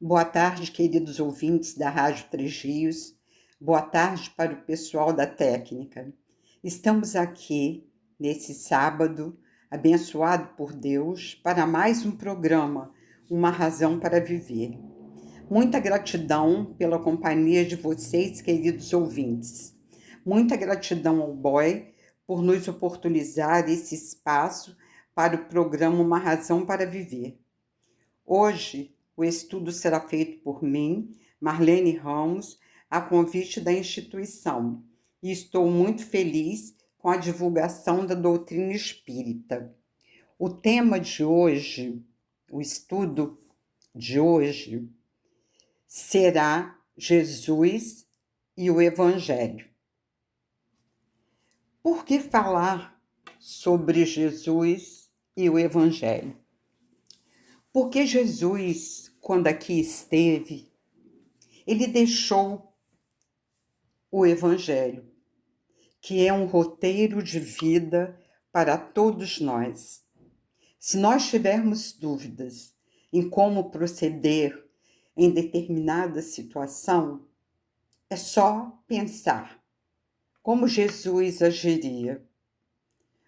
Boa tarde, queridos ouvintes da Rádio Três Rios. Boa tarde para o pessoal da técnica. Estamos aqui nesse sábado, abençoado por Deus, para mais um programa, Uma Razão para Viver. Muita gratidão pela companhia de vocês, queridos ouvintes. Muita gratidão ao Boy por nos oportunizar esse espaço para o programa Uma Razão para Viver. Hoje, o estudo será feito por mim, Marlene Ramos, a convite da instituição, e estou muito feliz com a divulgação da doutrina espírita. O tema de hoje, o estudo de hoje, será Jesus e o Evangelho. Por que falar sobre Jesus e o Evangelho? Porque Jesus, quando aqui esteve, ele deixou o Evangelho, que é um roteiro de vida para todos nós. Se nós tivermos dúvidas em como proceder em determinada situação, é só pensar como Jesus agiria.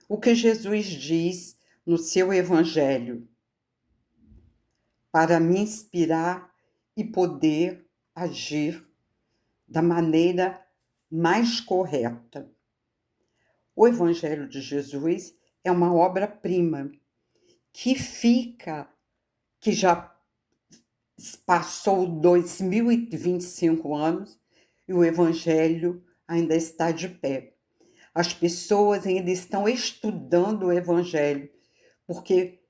O que Jesus diz no seu Evangelho, para me inspirar e poder agir da maneira mais correta. O Evangelho de Jesus é uma obra-prima que já passou 2025 anos e o Evangelho ainda está de pé. As pessoas ainda estão estudando o Evangelho, porque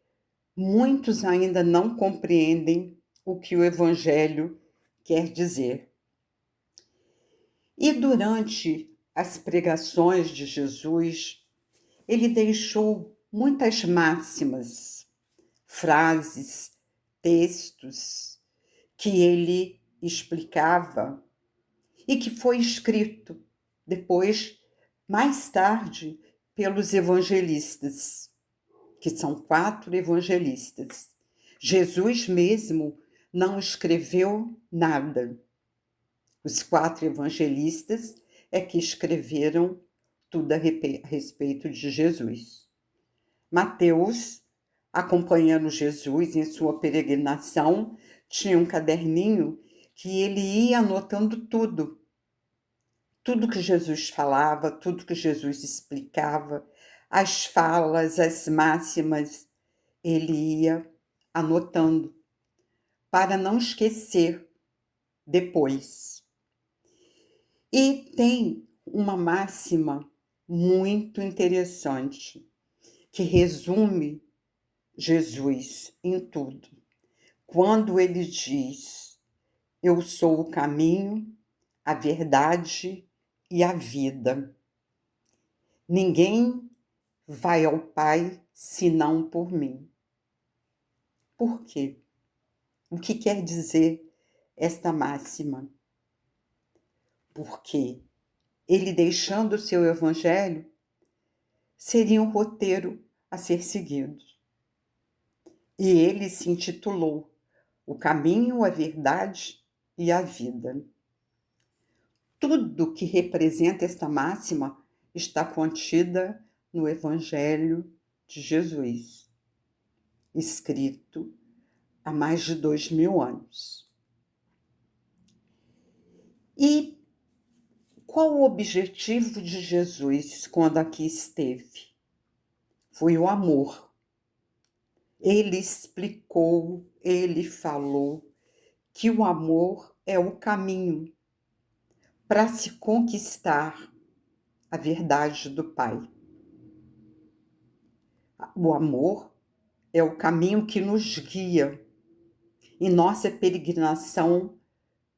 muitos ainda não compreendem o que o Evangelho quer dizer. E durante as pregações de Jesus, ele deixou muitas máximas, frases, textos que ele explicava e que foi escrito depois, mais tarde, pelos evangelistas, que são 4 evangelistas. Jesus mesmo não escreveu nada. Os 4 evangelistas é que escreveram tudo a respeito de Jesus. Mateus, acompanhando Jesus em sua peregrinação, tinha um caderninho que ele ia anotando tudo. Tudo que Jesus falava, tudo que Jesus explicava, as falas, as máximas, ele ia anotando para não esquecer depois. E tem uma máxima muito interessante que resume Jesus em tudo. Quando ele diz: "Eu sou o caminho, a verdade e a vida. Ninguém vai ao Pai senão por mim." Por quê? O que quer dizer esta máxima? Porque ele, deixando o seu evangelho, seria um roteiro a ser seguido. E ele se intitulou O Caminho, a Verdade e a Vida. Tudo que representa esta máxima está contida no Evangelho de Jesus, escrito há mais de 2000 anos. E qual o objetivo de Jesus quando aqui esteve? Foi o amor. Ele explicou, ele falou que o amor é o caminho para se conquistar a verdade do Pai. O amor é o caminho que nos guia em nossa peregrinação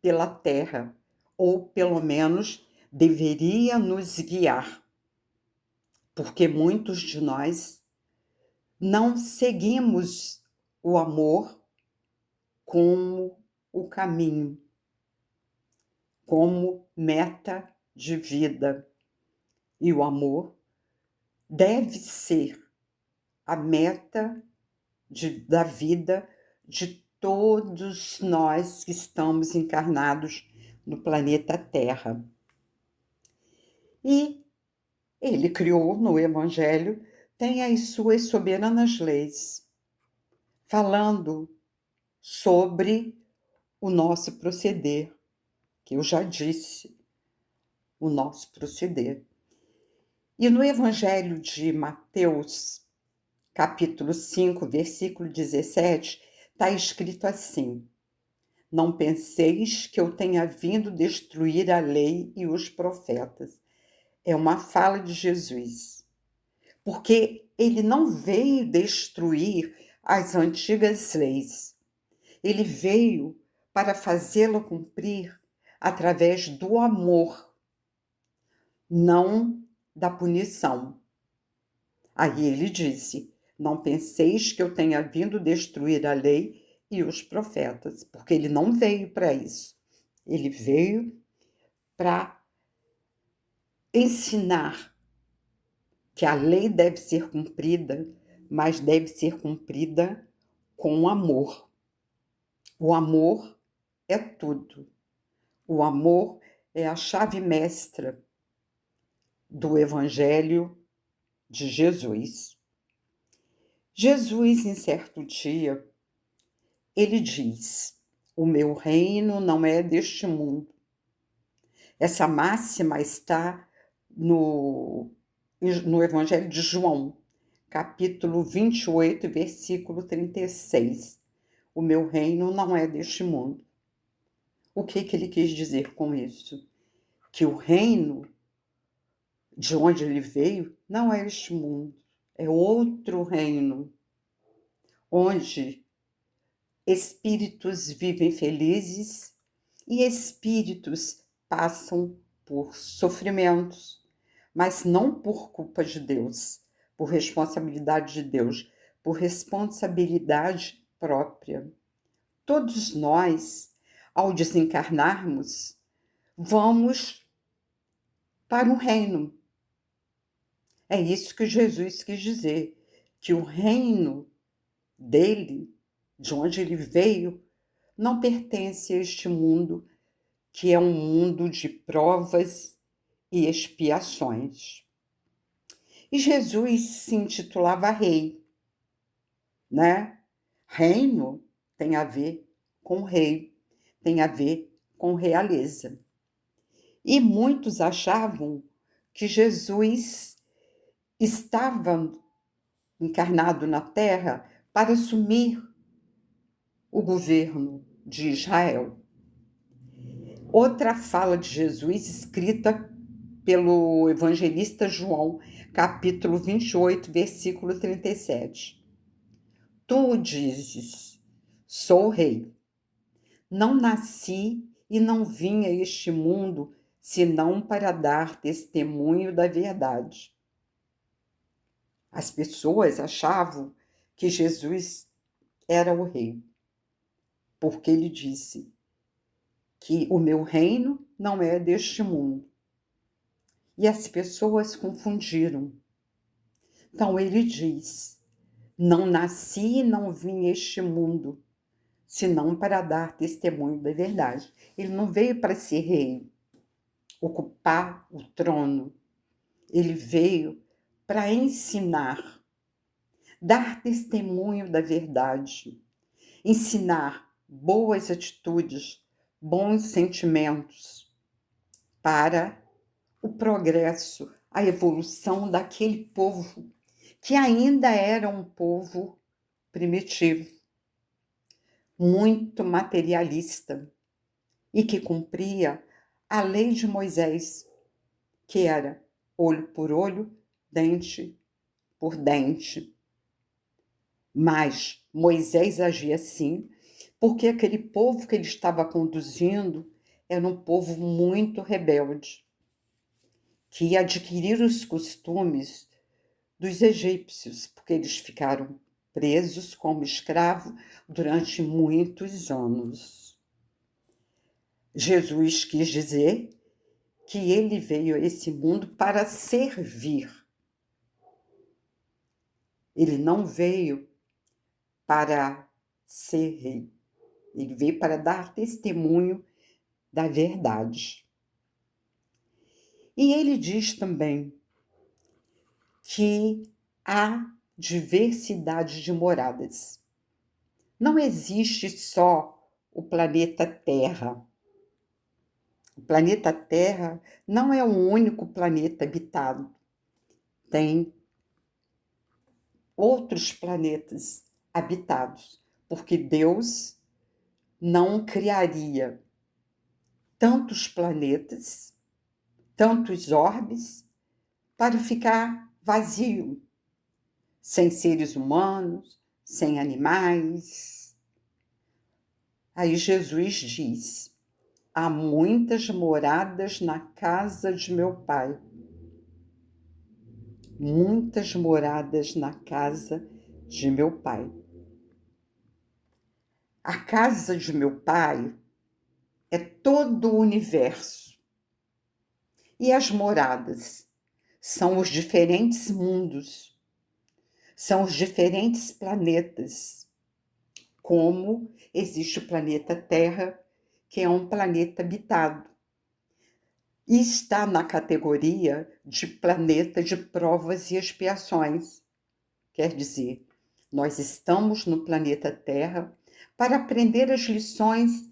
pela terra, ou pelo menos deveria nos guiar, porque muitos de nós não seguimos o amor como o caminho, como meta de vida. E o amor deve ser a meta da vida de todos nós que estamos encarnados no planeta Terra. E ele criou no Evangelho, tem as suas soberanas leis, falando sobre o nosso proceder, que eu já disse, o nosso proceder. E no Evangelho de Mateus, capítulo 5, versículo 17, está escrito assim: não penseis que eu tenha vindo destruir a lei e os profetas. É uma fala de Jesus, porque ele não veio destruir as antigas leis. Ele veio para fazê-la cumprir através do amor, não da punição. Aí ele disse: não penseis que eu tenha vindo destruir a lei e os profetas, porque ele não veio para isso. Ele veio para ensinar que a lei deve ser cumprida, mas deve ser cumprida com amor. O amor é tudo. O amor é a chave mestra do Evangelho de Jesus. Jesus, em certo dia, ele diz: o meu reino não é deste mundo. Essa máxima está no Evangelho de João, capítulo 28, versículo 36. O meu reino não é deste mundo. O que ele quis dizer com isso? Que o reino de onde ele veio não é este mundo, é outro reino, onde espíritos vivem felizes e espíritos passam por sofrimentos, mas não por culpa de Deus, por responsabilidade de Deus, por responsabilidade própria. Todos nós, ao desencarnarmos, vamos para um reino. É isso que Jesus quis dizer, que o reino dele, de onde ele veio, não pertence a este mundo, que é um mundo de provas e expiações. E Jesus se intitulava rei, né? Reino tem a ver com rei, tem a ver com realeza. E muitos achavam que Jesus estava encarnado na Terra para assumir o governo de Israel. Outra fala de Jesus, escrita pelo evangelista João, capítulo 28, versículo 37. Tu dizes: sou rei. Não nasci e não vim a este mundo senão para dar testemunho da verdade. As pessoas achavam que Jesus era o rei, porque ele disse que o meu reino não é deste mundo. E as pessoas confundiram. Então ele diz: não nasci e não vim a este mundo, senão para dar testemunho da verdade. Ele não veio para ser rei, ocupar o trono. Ele veio para ensinar, dar testemunho da verdade, ensinar boas atitudes, bons sentimentos para o progresso, a evolução daquele povo que ainda era um povo primitivo, muito materialista e que cumpria a lei de Moisés, que era olho por olho, dente por dente. Mas Moisés agia assim porque aquele povo que ele estava conduzindo era um povo muito rebelde, que ia adquirir os costumes dos egípcios, porque eles ficaram presos como escravos durante muitos anos. Jesus quis dizer que ele veio a esse mundo para servir. Ele não veio para ser rei. Ele veio para dar testemunho da verdade. E ele diz também que há diversidade de moradas. Não existe só o planeta Terra. O planeta Terra não é o único planeta habitado. Tem outros planetas habitados, porque Deus não criaria tantos planetas, tantos orbes, para ficar vazio, sem seres humanos, sem animais. Aí Jesus diz: há muitas moradas na casa de meu Pai. Muitas moradas na casa de meu Pai. A casa de meu Pai é todo o universo. E as moradas são os diferentes mundos, são os diferentes planetas, como existe o planeta Terra, que é um planeta habitado, e está na categoria de planeta de provas e expiações. Quer dizer, nós estamos no planeta Terra para aprender as lições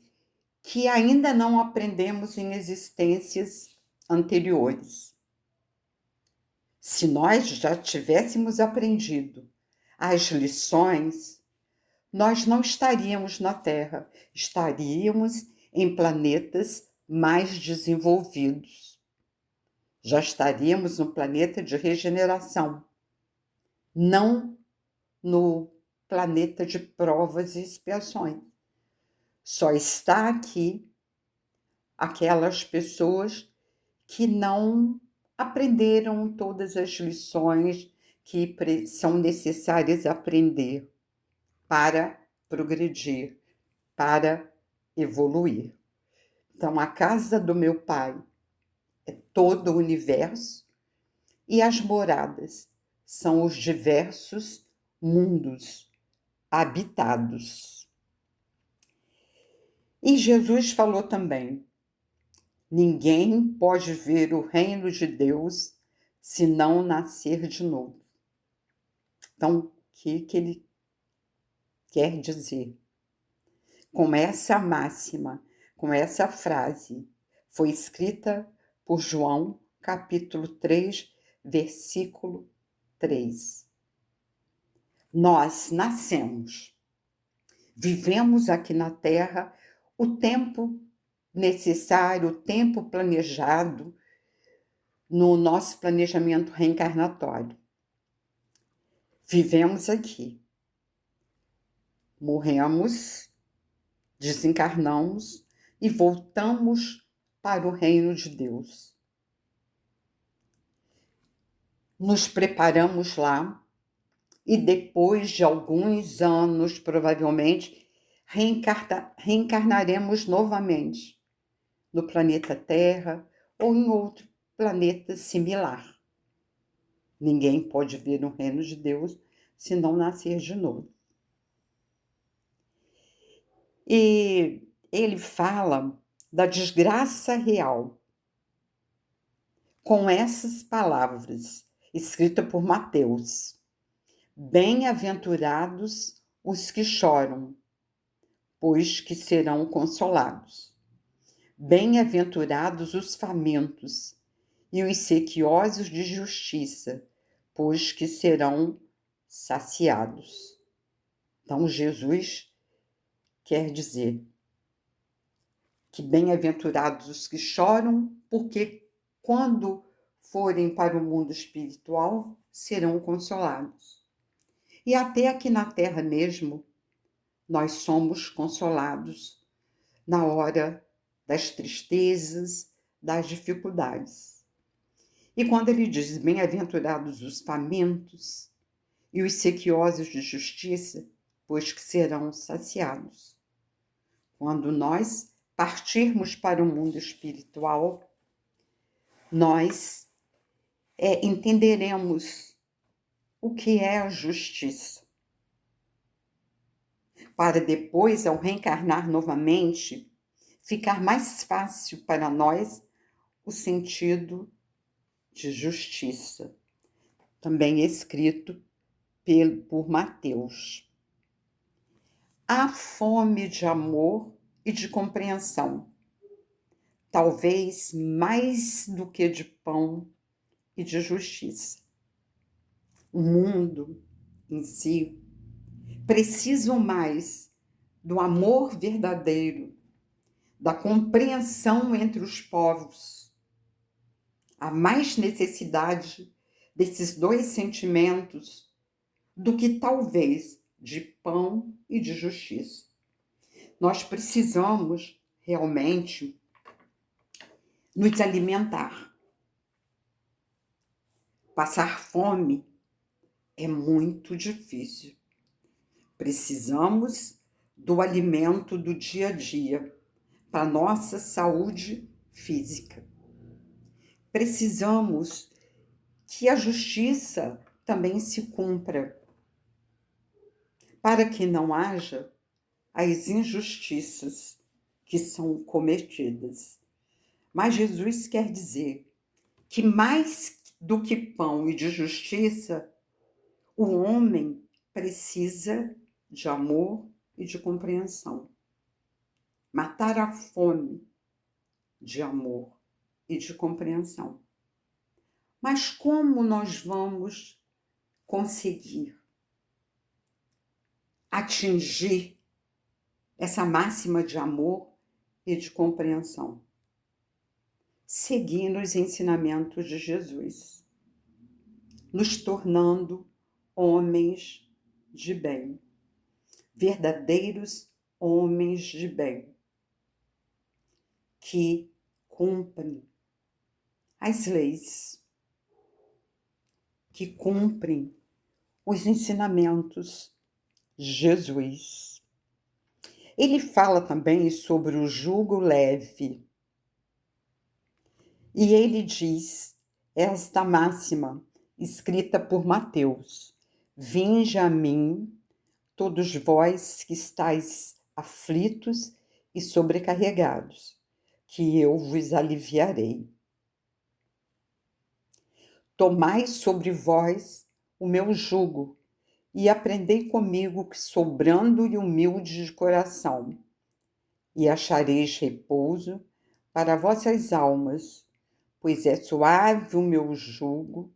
que ainda não aprendemos em existências anteriores. Se nós já tivéssemos aprendido as lições, nós não estaríamos na Terra, estaríamos em planetas mais desenvolvidos. Já estaríamos no planeta de regeneração, não no planeta de provas e expiações. Só está aqui aquelas pessoas que não aprenderam todas as lições que são necessárias aprender para progredir, para evoluir. Então, a casa do meu Pai é todo o universo e as moradas são os diversos mundos habitados. E Jesus falou também: ninguém pode ver o reino de Deus se não nascer de novo. Então, o que ele quer dizer? Com essa máxima, com essa frase, foi escrita por João, capítulo 3, versículo 3. Nós nascemos, vivemos aqui na Terra o tempo necessário, o tempo planejado no nosso planejamento reencarnatório. Vivemos aqui, morremos, desencarnamos e voltamos para o reino de Deus. Nos preparamos lá e depois de alguns anos, provavelmente, reencarnaremos novamente no planeta Terra ou em outro planeta similar. Ninguém pode ver o reino de Deus se não nascer de novo. E ele fala da desgraça real com essas palavras, escrita por Mateus: bem-aventurados os que choram, pois que serão consolados. Bem-aventurados os famintos e os sequiosos de justiça, pois que serão saciados. Então, Jesus quer dizer que bem-aventurados os que choram, porque quando forem para o mundo espiritual, serão consolados. E até aqui na Terra mesmo, nós somos consolados na hora das tristezas, das dificuldades. E quando ele diz, bem-aventurados os famintos e os sequiosos de justiça, pois que serão saciados. Quando nós partirmos para o mundo espiritual, nós entenderemos o que é a justiça. para depois, ao reencarnar novamente, ficar mais fácil para nós o sentido de justiça, também escrito por Mateus. Há fome de amor e de compreensão, talvez mais do que de pão e de justiça. O mundo em si precisa mais do amor verdadeiro, da compreensão entre os povos. Há mais necessidade desses dois sentimentos do que talvez de pão e de justiça. Nós precisamos realmente nos alimentar. Passar fome é muito difícil. Precisamos do alimento do dia a dia para nossa saúde física. Precisamos que a justiça também se cumpra, para que não haja as injustiças que são cometidas. Mas Jesus quer dizer que mais do que pão e de justiça, o homem precisa de amor e de compreensão. Matar a fome de amor e de compreensão. Mas como nós vamos conseguir atingir essa máxima de amor e de compreensão? Seguindo os ensinamentos de Jesus, nos tornando homens de bem, verdadeiros homens de bem, que cumprem as leis, que cumprem os ensinamentos de Jesus. Ele fala também sobre o jugo leve. E ele diz esta máxima, escrita por Mateus: Vinde a mim, todos vós que estáis aflitos e sobrecarregados, que eu vos aliviarei. Tomai sobre vós o meu jugo e aprendei comigo, que sou brando e humilde de coração, e achareis repouso para vossas almas, pois é suave o meu jugo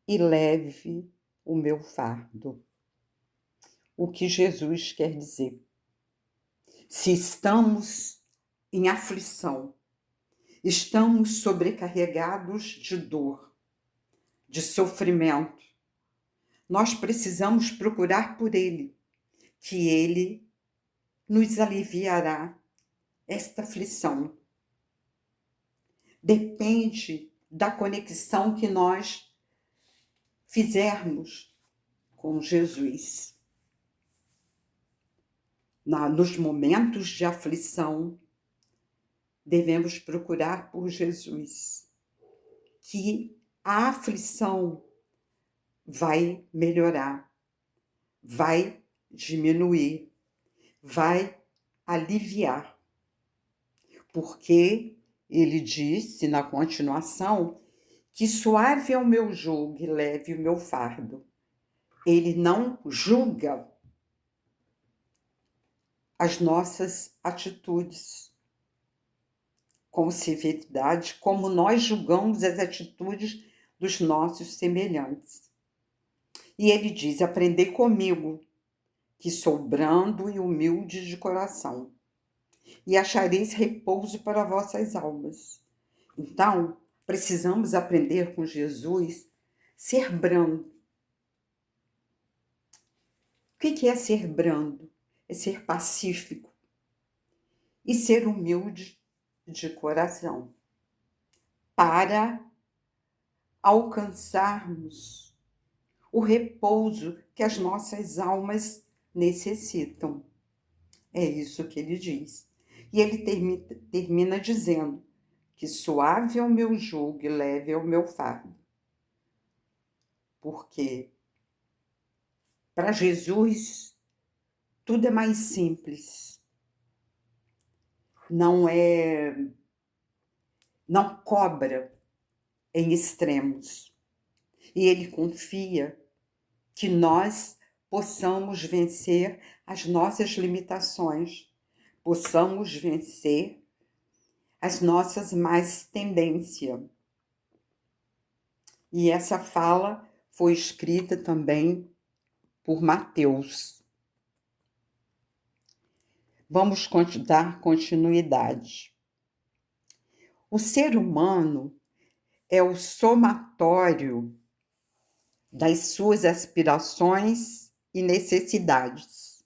e leve o meu fardo. O que Jesus quer dizer? Se estamos em aflição, estamos sobrecarregados de dor, de sofrimento, nós precisamos procurar por Ele, que Ele nos aliviará esta aflição. Depende da conexão que nós fizermos com Jesus. Nos momentos de aflição, devemos procurar por Jesus, que a aflição vai melhorar, vai diminuir, vai aliviar. Porque ele disse na continuação que suave é o meu jugo e leve o meu fardo. Ele não julga as nossas atitudes com severidade, como nós julgamos as atitudes dos nossos semelhantes. E ele diz: aprendei comigo, que sou brando e humilde de coração, e achareis repouso para vossas almas. Então, precisamos aprender com Jesus ser brando. O que é ser brando? É ser pacífico e ser humilde de coração, para alcançarmos o repouso que as nossas almas necessitam. É isso que ele diz. E ele termina dizendo que suave é o meu jugo e leve é o meu fardo. Porque para Jesus tudo é mais simples. Não cobra em extremos. E ele confia que nós possamos vencer as nossas limitações, possamos vencer as nossas más tendências. E essa fala foi escrita também por Mateus. Vamos dar continuidade. O ser humano é o somatório das suas aspirações e necessidades,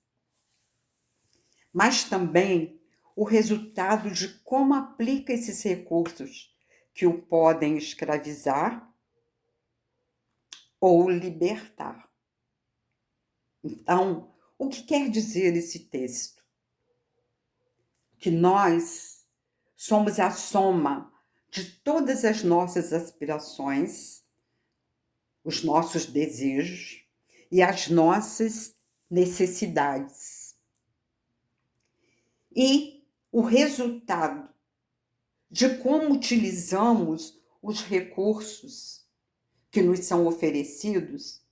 mas também o resultado de como aplica esses recursos que o podem escravizar ou libertar. Então, o que quer dizer esse texto? Que nós somos a soma de todas as nossas aspirações, os nossos desejos e as nossas necessidades. E o resultado de como utilizamos os recursos que nos são oferecidos,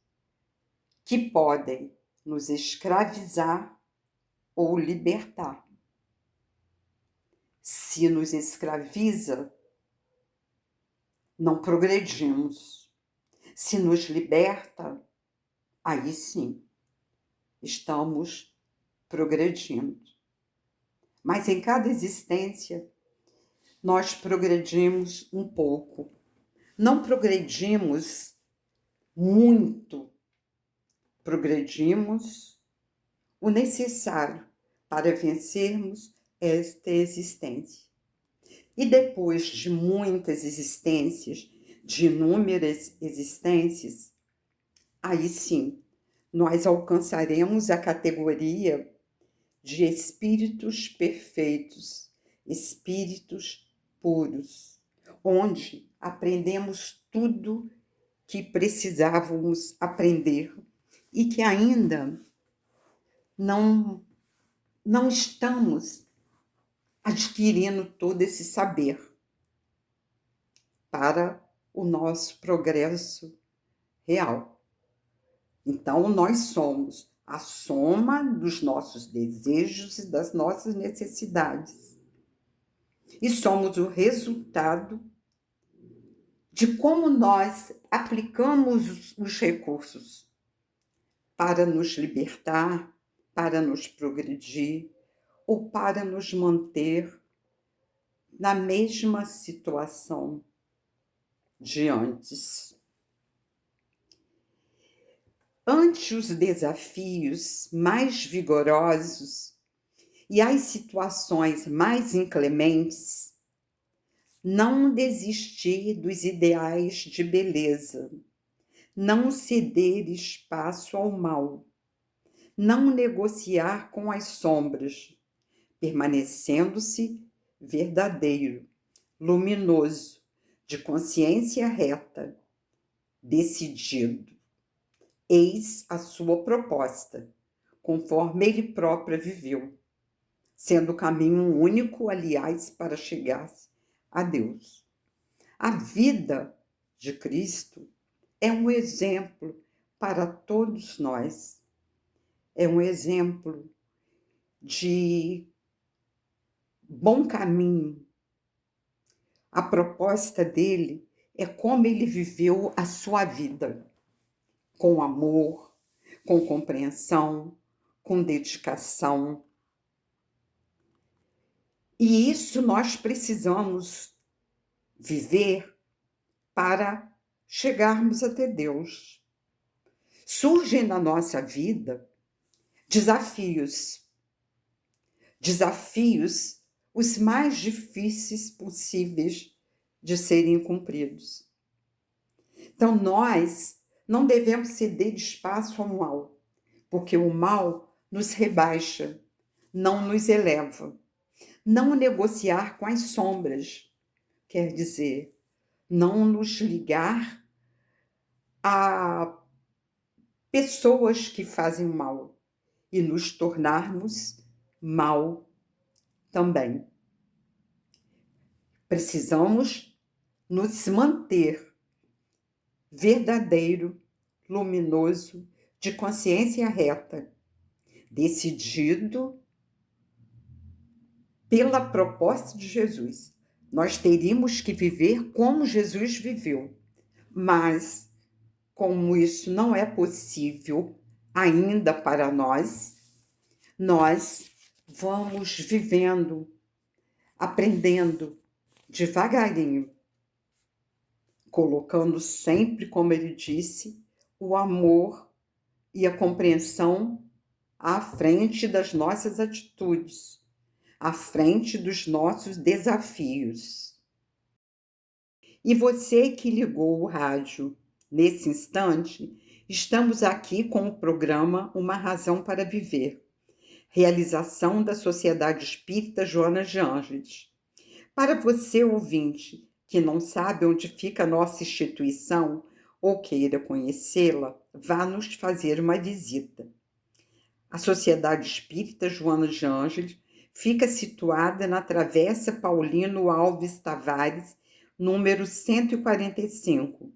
que podem nos escravizar ou libertar. Se nos escraviza, não progredimos. Se nos liberta, aí sim, estamos progredindo. Mas em cada existência, nós progredimos um pouco. Não progredimos muito, progredimos o necessário para vencermos esta existência. E depois de muitas existências, de inúmeras existências, aí sim, nós alcançaremos a categoria de espíritos perfeitos, espíritos puros, onde aprendemos tudo que precisávamos aprender e que ainda não estamos adquirindo todo esse saber para o nosso progresso real. Então, nós somos a soma dos nossos desejos e das nossas necessidades. E somos o resultado de como nós aplicamos os recursos para nos libertar, para nos progredir ou para nos manter na mesma situação de antes. Ante os desafios mais vigorosos e as situações mais inclementes, não desistir dos ideais de beleza, não ceder espaço ao mal, não negociar com as sombras, permanecendo-se verdadeiro, luminoso, de consciência reta, decidido. Eis a sua proposta, conforme ele próprio viveu, sendo o caminho único, aliás, para chegar a Deus. A vida de Cristo é um exemplo para todos nós. É um exemplo de bom caminho. A proposta dele é como ele viveu a sua vida, com amor, com compreensão, com dedicação. E isso nós precisamos viver para chegarmos até Deus. Surgem na nossa vida desafios os mais difíceis possíveis de serem cumpridos. Então, nós não devemos ceder espaço ao mal, porque o mal nos rebaixa, não nos eleva. Não negociar com as sombras, quer dizer, não nos ligar a pessoas que fazem mal e nos tornarmos mal também. Precisamos nos manter verdadeiro, luminoso, de consciência reta, decidido pela proposta de Jesus. Nós teríamos que viver como Jesus viveu, mas como isso não é possível ainda para nós, nós vamos vivendo, aprendendo devagarinho, colocando sempre, como ele disse, o amor e a compreensão à frente das nossas atitudes, à frente dos nossos desafios. E você que ligou o rádio nesse instante, estamos aqui com o programa Uma Razão para Viver, realização da Sociedade Espírita Joana de Ângeles. Para você, ouvinte, que não sabe onde fica a nossa instituição ou queira conhecê-la, vá nos fazer uma visita. A Sociedade Espírita Joana de Ângeles fica situada na Travessa Paulino Alves Tavares, número 145,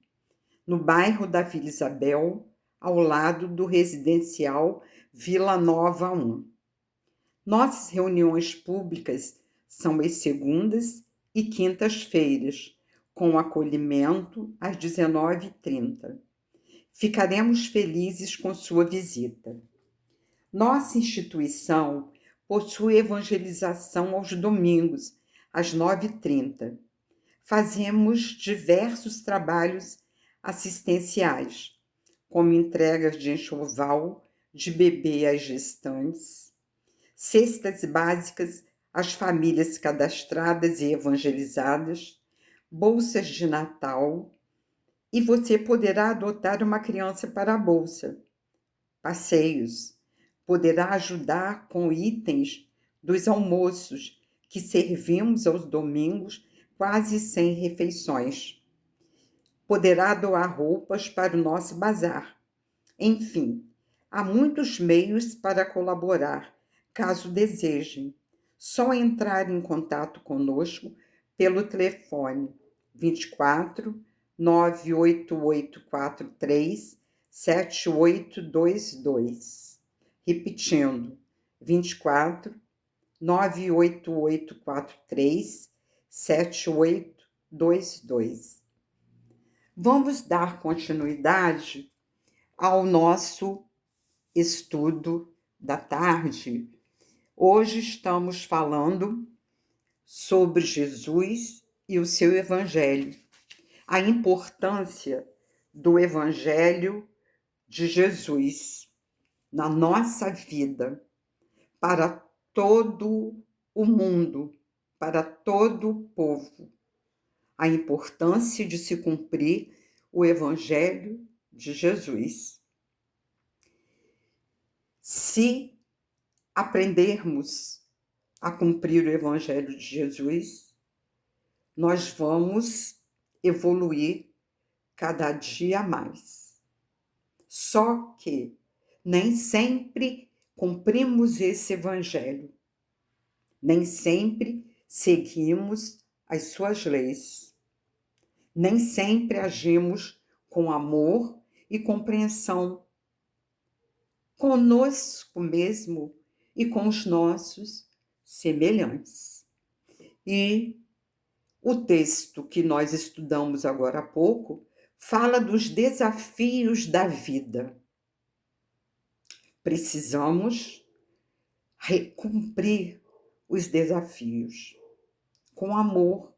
no bairro da Vila Isabel, ao lado do residencial Vila Nova 1. Nossas reuniões públicas são às segundas e quintas-feiras, com acolhimento às 19h30. Ficaremos felizes com sua visita. Nossa instituição possui evangelização aos domingos, às 9h30. Fazemos diversos trabalhos assistenciais, como entregas de enxoval de bebê às gestantes, cestas básicas às famílias cadastradas e evangelizadas, bolsas de Natal, e você poderá adotar uma criança para a bolsa, passeios, poderá ajudar com itens dos almoços que servimos aos domingos quase sem refeições. Poderá doar roupas para o nosso bazar. Enfim, há muitos meios para colaborar, caso desejem. Só entrar em contato conosco pelo telefone 24 98843 7822. Repetindo, 24 98843 7822. Vamos dar continuidade ao nosso estudo da tarde. Hoje estamos falando sobre Jesus e o seu Evangelho, a importância do Evangelho de Jesus na nossa vida, para todo o mundo, para todo o povo, a importância de se cumprir o Evangelho de Jesus. Se aprendermos a cumprir o Evangelho de Jesus, nós vamos evoluir cada dia mais. Só que nem sempre cumprimos esse Evangelho, nem sempre seguimos as suas leis, nem sempre agimos com amor e compreensão conosco mesmo e com os nossos semelhantes. E o texto que nós estudamos agora há pouco fala dos desafios da vida. Precisamos cumprir os desafios com amor,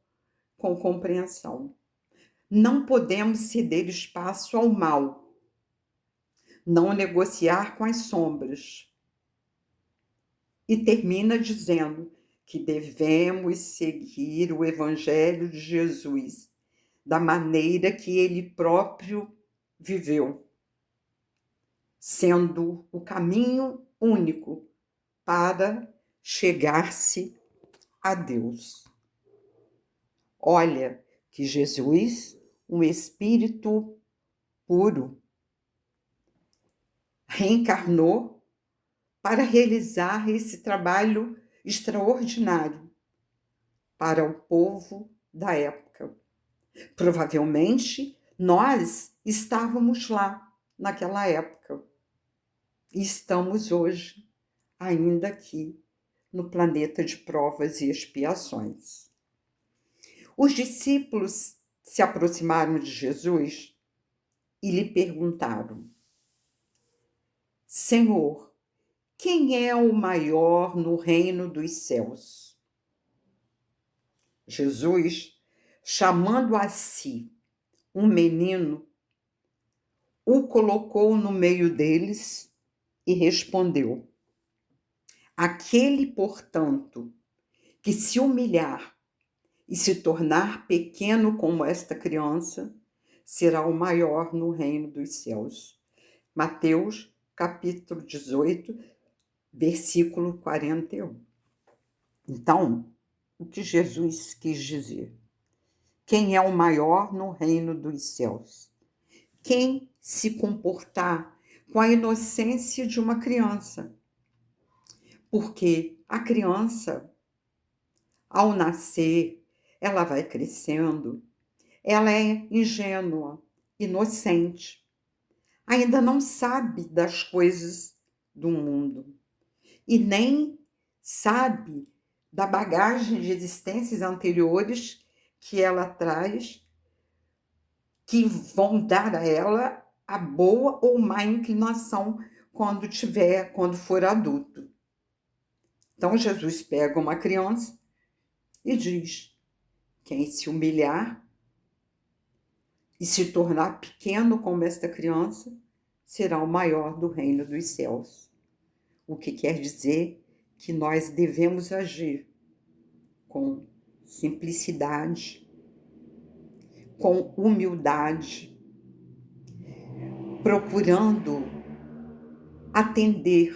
com compreensão. Não podemos ceder espaço ao mal, não negociar com as sombras. E termina dizendo que devemos seguir o Evangelho de Jesus da maneira que ele próprio viveu, sendo o caminho único para chegar-se a Deus. Olha que Jesus, um espírito puro, reencarnou para realizar esse trabalho extraordinário para o povo da época. Provavelmente nós estávamos lá naquela época e estamos hoje ainda aqui no planeta de provas e expiações. Os discípulos se aproximaram de Jesus e lhe perguntaram: Senhor, quem é o maior no reino dos céus? Jesus, chamando a si um menino, o colocou no meio deles e respondeu: Aquele, portanto, que se humilhar e se tornar pequeno como esta criança, será o maior no reino dos céus. Mateus, capítulo 18, versículo 41. Então, o que Jesus quis dizer? Quem é o maior no reino dos céus? Quem se comportar com a inocência de uma criança. Porque a criança, ao nascer, ela vai crescendo, ela é ingênua, inocente, ainda não sabe das coisas do mundo e nem sabe da bagagem de existências anteriores que ela traz, que vão dar a ela a boa ou má inclinação quando for adulto. Então Jesus pega uma criança e diz: quem se humilhar e se tornar pequeno como esta criança, será o maior do reino dos céus. O que quer dizer que nós devemos agir com simplicidade, com humildade, procurando atender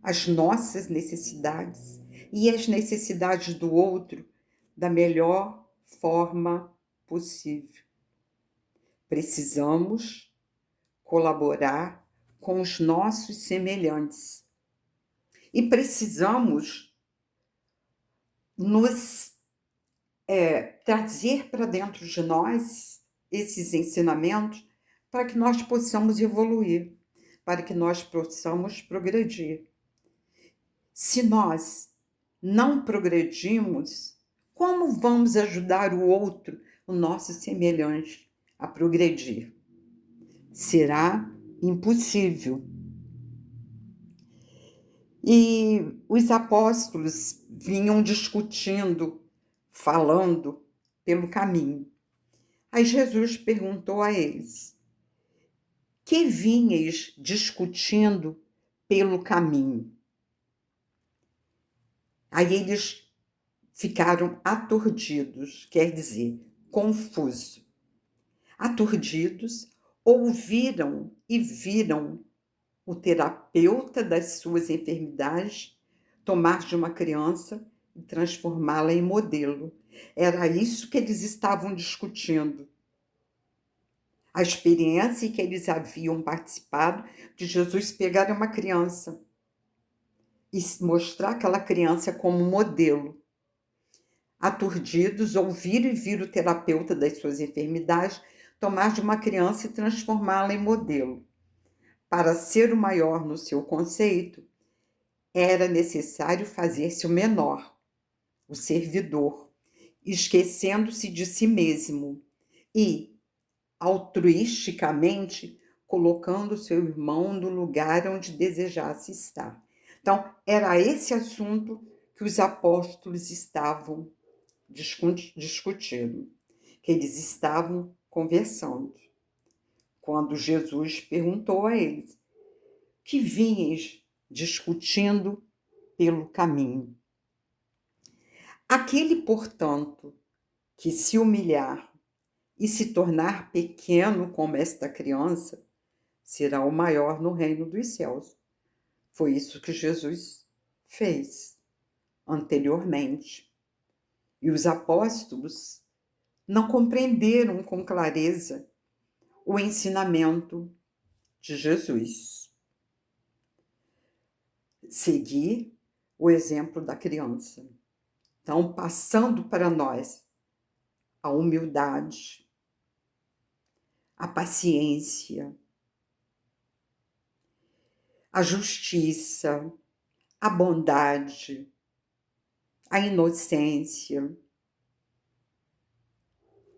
às nossas necessidades e às necessidades do outro da melhor forma possível. Precisamos colaborar com os nossos semelhantes e precisamos nos trazer para dentro de nós esses ensinamentos para que nós possamos evoluir, para que nós possamos progredir. Se nós não progredirmos, como vamos ajudar o outro, o nosso semelhante, a progredir? Será impossível. E os apóstolos vinham discutindo, falando pelo caminho. Aí Jesus perguntou a eles: que vinhais discutindo pelo caminho? Aí eles ficaram aturdidos, quer dizer, confusos. Aturdidos, ouviram e viram o terapeuta das suas enfermidades tomar de uma criança e transformá-la em modelo. Era isso que eles estavam discutindo. A experiência que eles haviam participado de Jesus pegar uma criança e mostrar aquela criança como modelo. Aturdidos, ouviram e viram o terapeuta das suas enfermidades tomar de uma criança e transformá-la em modelo. Para ser o maior no seu conceito, era necessário fazer-se o menor, o servidor, esquecendo-se de si mesmo e, altruisticamente, colocando seu irmão no lugar onde desejasse estar. Então, era esse assunto que os apóstolos estavam discutindo, que eles estavam conversando. Quando Jesus perguntou a eles: que vinhas discutindo pelo caminho? Aquele, portanto, que se humilhar e se tornar pequeno como esta criança, será o maior no reino dos céus. Foi isso que Jesus fez anteriormente. E os apóstolos não compreenderam com clareza o ensinamento de Jesus. seguir o exemplo da criança. Então, passando para nós a humildade, a paciência, a justiça, a bondade, a inocência,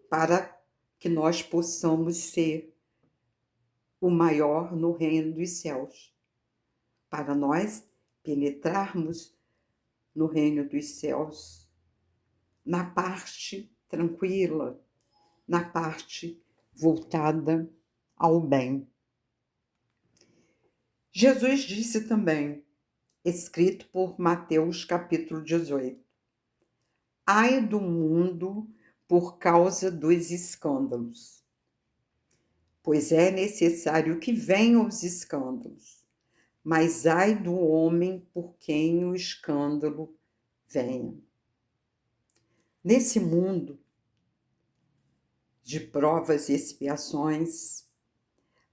para que nós possamos ser o maior no reino dos céus, para nós penetrarmos no reino dos céus, na parte tranquila, na parte voltada ao bem. Jesus disse também, escrito por Mateus capítulo 18, ai do mundo por causa dos escândalos, pois é necessário que venham os escândalos, mas ai do homem por quem o escândalo venha. Nesse mundo de provas e expiações,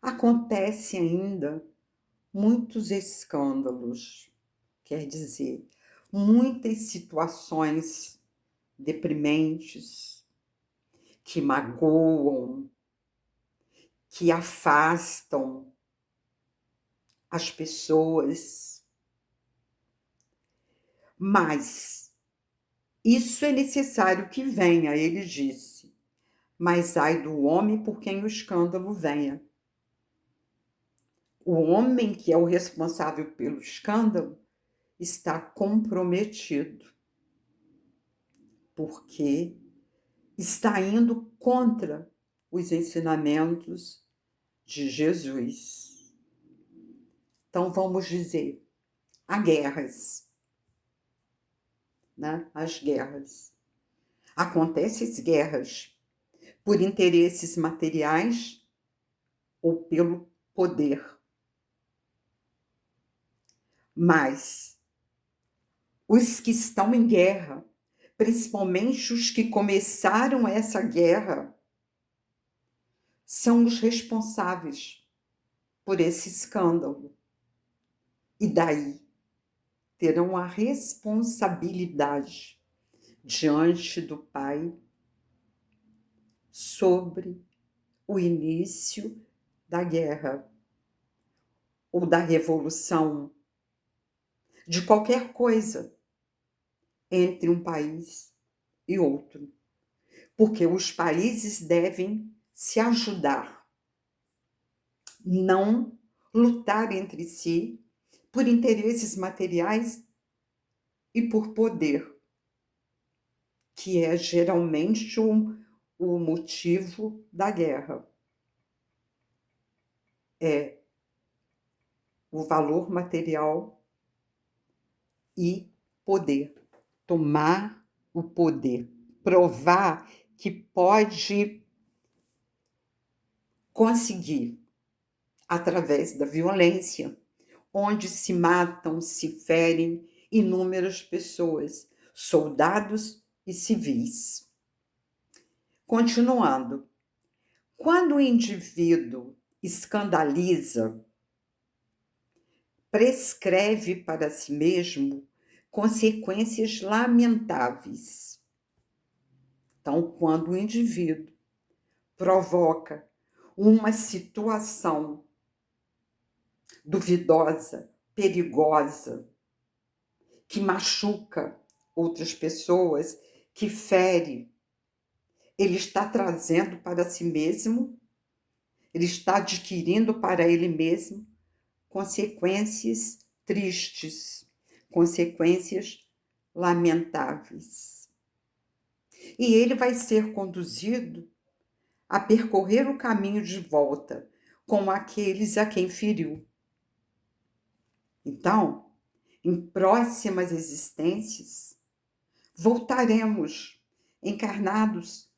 acontece ainda muitos escândalos, quer dizer, muitas situações deprimentes que magoam, que afastam as pessoas. Mas isso é necessário que venha, ele disse. Mas ai do homem por quem o escândalo venha. O homem que é o responsável pelo escândalo está comprometido, porque está indo contra os ensinamentos de Jesus. Então, vamos dizer, há guerras, né? As guerras. Acontecem as guerras por interesses materiais ou pelo poder. Mas os que estão em guerra, principalmente os que começaram essa guerra, são os responsáveis por esse escândalo. E daí terão a responsabilidade diante do Pai sobre o início da guerra ou da revolução, de qualquer coisa entre um país e outro, porque os países devem se ajudar, não lutar entre si por interesses materiais e por poder, que é geralmente o motivo da guerra. É o valor material e poder. Tomar o poder, provar que pode conseguir através da violência, onde se matam, se ferem inúmeras pessoas, soldados e civis. Continuando, quando o indivíduo escandaliza, prescreve para si mesmo consequências lamentáveis. Então, quando o indivíduo provoca uma situação duvidosa, perigosa, que machuca outras pessoas, que fere, ele está trazendo para si mesmo, ele está adquirindo para ele mesmo consequências tristes, consequências lamentáveis. E ele vai ser conduzido a percorrer o caminho de volta com aqueles a quem feriu. Então, em próximas existências, voltaremos encarnados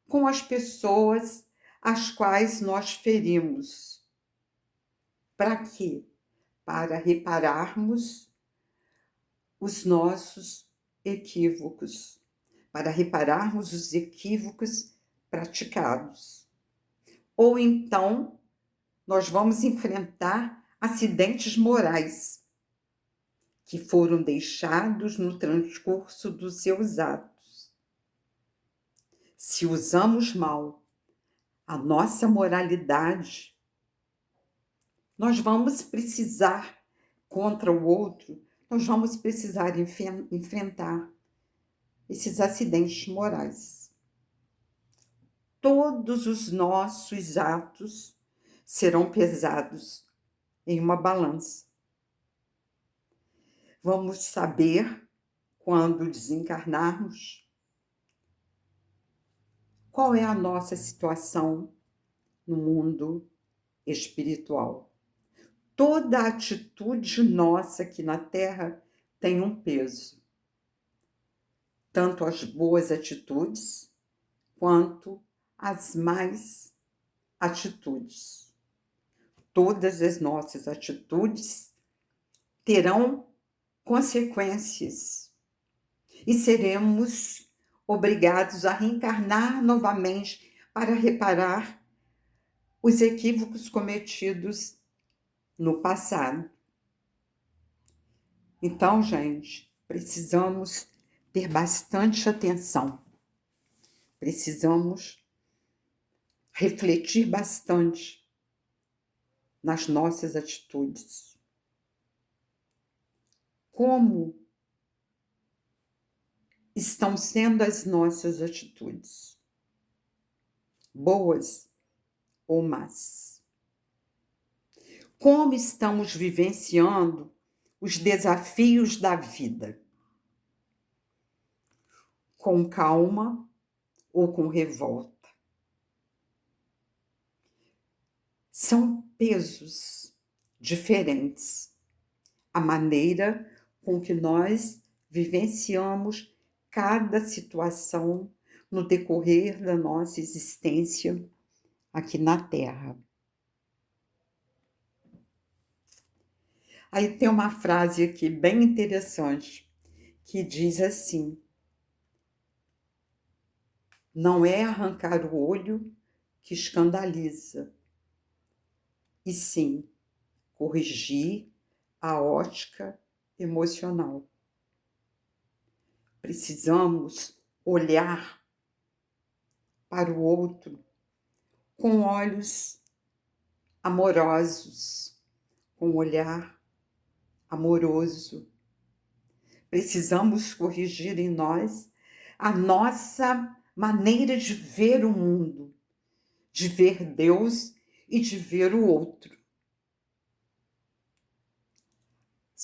com as pessoas às quais nós ferimos. Para quê? Para repararmos os nossos equívocos, para repararmos os equívocos praticados. Ou então, nós vamos enfrentar acidentes morais, que foram deixados no transcurso dos seus atos. Se usamos mal a nossa moralidade, nós vamos precisar, contra o outro, nós vamos precisar enfrentar esses acidentes morais. Todos os nossos atos serão pesados em uma balança. Vamos saber, quando desencarnarmos, qual é a nossa situação no mundo espiritual. Toda atitude nossa aqui na Terra tem um peso. Tanto as boas atitudes, quanto as más atitudes. Todas as nossas atitudes terão consequências e seremos obrigados a reencarnar novamente para reparar os equívocos cometidos no passado. Então, gente, precisamos ter bastante atenção. Precisamos refletir bastante nas nossas atitudes. Como estão sendo as nossas atitudes? Boas ou más? Como estamos vivenciando os desafios da vida? Com calma ou com revolta? São pesos diferentes. A maneira com que nós vivenciamos cada situação no decorrer da nossa existência aqui na Terra. Aí tem uma frase aqui bem interessante que diz assim: não é arrancar o olho que escandaliza, e sim corrigir a ótica emocional. Precisamos olhar para o outro com olhos amorosos, com um olhar amoroso. Precisamos corrigir em nós a nossa maneira de ver o mundo, de ver Deus e de ver o outro.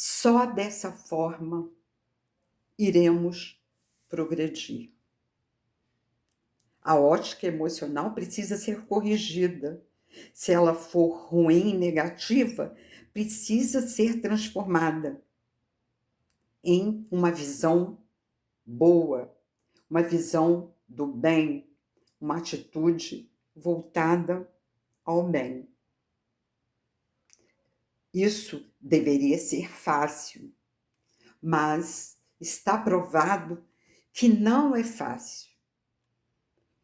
Só dessa forma iremos progredir. A ótica emocional precisa ser corrigida. Se ela for ruim, negativa, precisa ser transformada em uma visão boa, uma visão do bem, uma atitude voltada ao bem. Isso deveria ser fácil, mas está provado que não é fácil,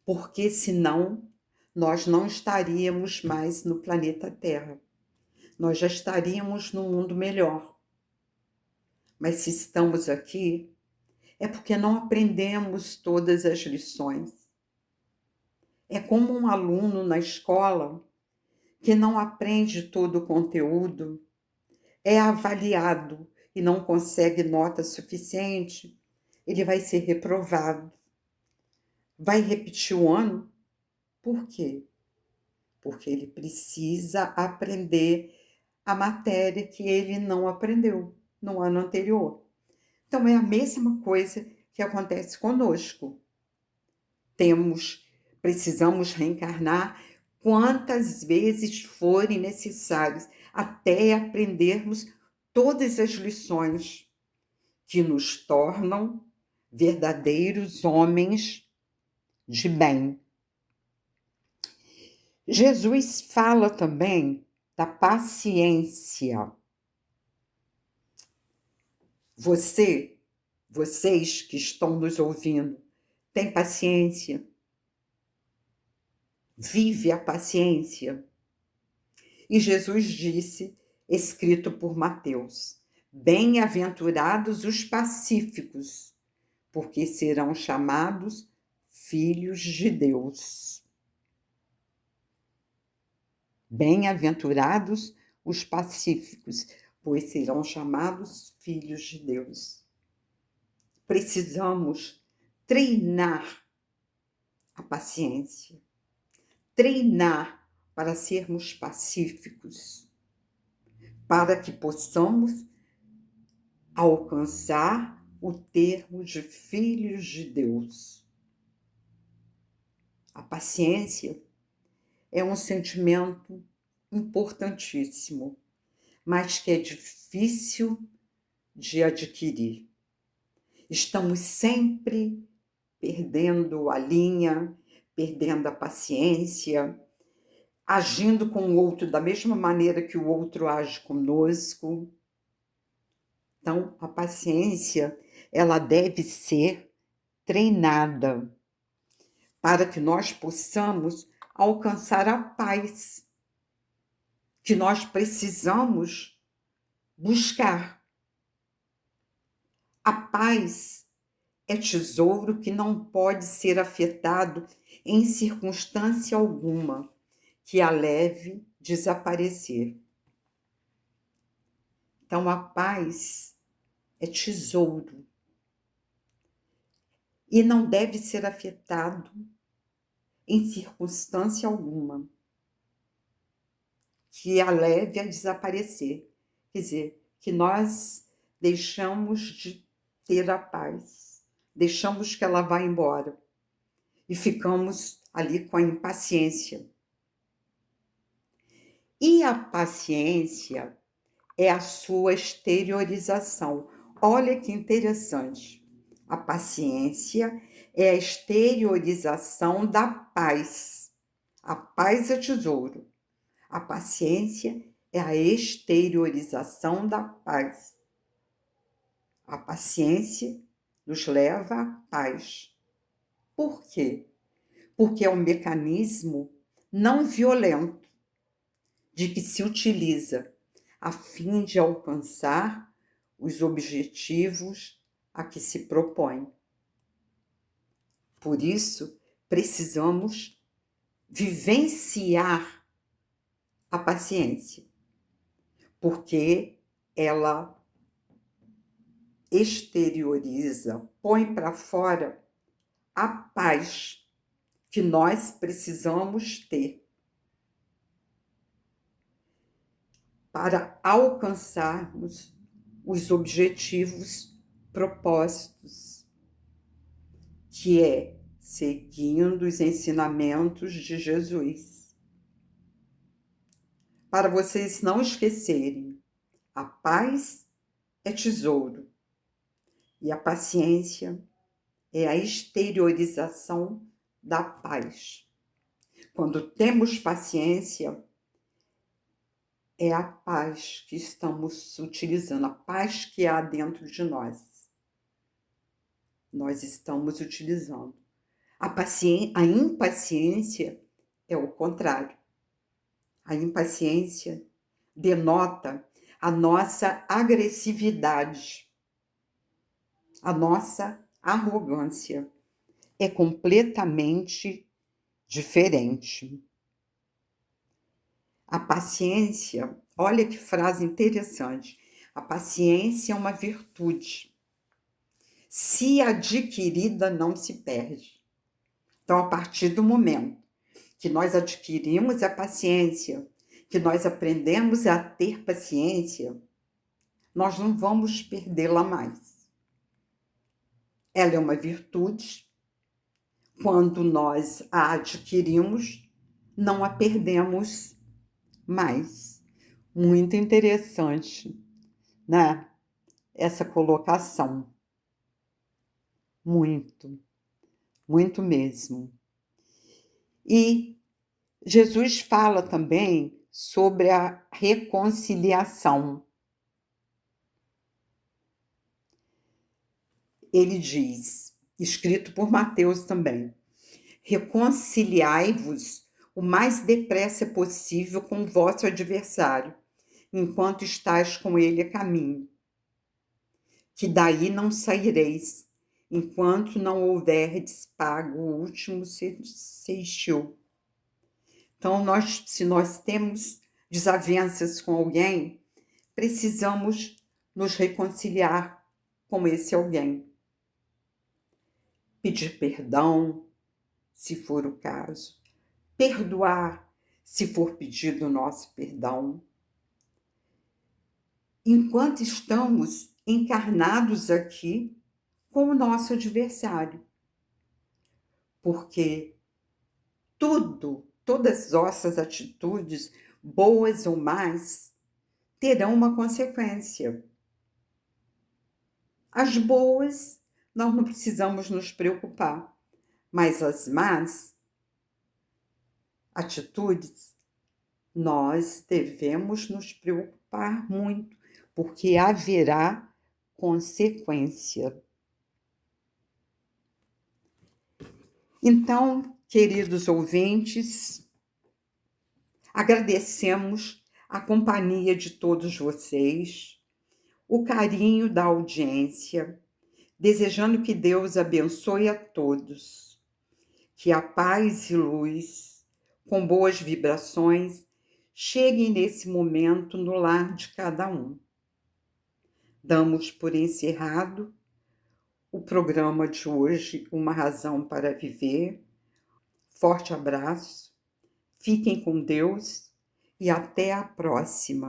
porque senão nós não estaríamos mais no planeta Terra. Nós já estaríamos num mundo melhor. Mas se estamos aqui, é porque não aprendemos todas as lições. É como um aluno na escola que não aprende todo o conteúdo, é avaliado e não consegue nota suficiente, ele vai ser reprovado. Vai repetir o ano? Por quê? Porque ele precisa aprender a matéria que ele não aprendeu no ano anterior. Então, é a mesma coisa que acontece conosco. Precisamos reencarnar quantas vezes forem necessárias até aprendermos todas as lições que nos tornam verdadeiros homens de bem. Jesus fala também da paciência. Vocês que estão nos ouvindo, têm paciência? Vive a paciência? E Jesus disse, escrito por Mateus: Bem-aventurados os pacíficos, porque serão chamados filhos de Deus. Bem-aventurados os pacíficos, pois serão chamados filhos de Deus. Precisamos treinar a paciência, treinar para sermos pacíficos, para que possamos alcançar o termo de filhos de Deus. A paciência é um sentimento importantíssimo, mas que é difícil de adquirir. Estamos sempre perdendo a linha, perdendo a paciência, agindo com o outro da mesma maneira que o outro age conosco. Então, a paciência, ela deve ser treinada para que nós possamos alcançar a paz que nós precisamos buscar. A paz é tesouro que não pode ser afetado em circunstância alguma que a leve desaparecer. Então, a paz é tesouro e não deve ser afetado em circunstância alguma que a leve a desaparecer. Quer dizer, que nós deixamos de ter a paz, deixamos que ela vá embora e ficamos ali com a impaciência. E a paciência é a sua exteriorização. Olha que interessante. A paciência é a exteriorização da paz. A paz é tesouro. A paciência é a exteriorização da paz. A paciência nos leva à paz. Por quê? Porque é um mecanismo não violento de que se utiliza a fim de alcançar os objetivos a que se propõe. Por isso, precisamos vivenciar a paciência, porque ela exterioriza, põe para fora a paz que nós precisamos ter para alcançarmos os objetivos propostos, que é seguindo os ensinamentos de Jesus. Para vocês não esquecerem, a paz é tesouro e a paciência é a exteriorização da paz. Quando temos paciência, é a paz que estamos utilizando, a paz que há dentro de nós. Nós estamos utilizando. A impaciência é o contrário. A impaciência denota a nossa agressividade, a nossa arrogância. É completamente diferente. A paciência, olha que frase interessante. A paciência é uma virtude. Se adquirida, não se perde. Então, a partir do momento que nós adquirimos a paciência, que nós aprendemos a ter paciência, nós não vamos perdê-la mais. Ela é uma virtude. Quando nós a adquirimos, não a perdemos mais. Muito interessante, né? Essa colocação. Muito, muito mesmo. E Jesus fala também sobre a reconciliação. Ele diz, escrito por Mateus também: reconciliai-vos o mais depressa possível com o vosso adversário, enquanto estáis com ele a caminho. que daí não saireis, enquanto não houverdes pago o último seixil. Então, se nós temos desavenças com alguém, precisamos nos reconciliar com esse alguém. Pedir perdão, se for o caso. Perdoar, se for pedido o nosso perdão. Enquanto estamos encarnados aqui com o nosso adversário. Porque todas as nossas atitudes, boas ou más, terão uma consequência. As boas, nós não precisamos nos preocupar, mas as más atitudes, nós devemos nos preocupar muito, porque haverá consequência. Então, queridos ouvintes, agradecemos a companhia de todos vocês, o carinho da audiência, desejando que Deus abençoe a todos, que a paz e luz, com boas vibrações, cheguem nesse momento no lar de cada um. Damos por encerrado o programa de hoje, Uma Razão para Viver. Forte abraço, fiquem com Deus e até a próxima.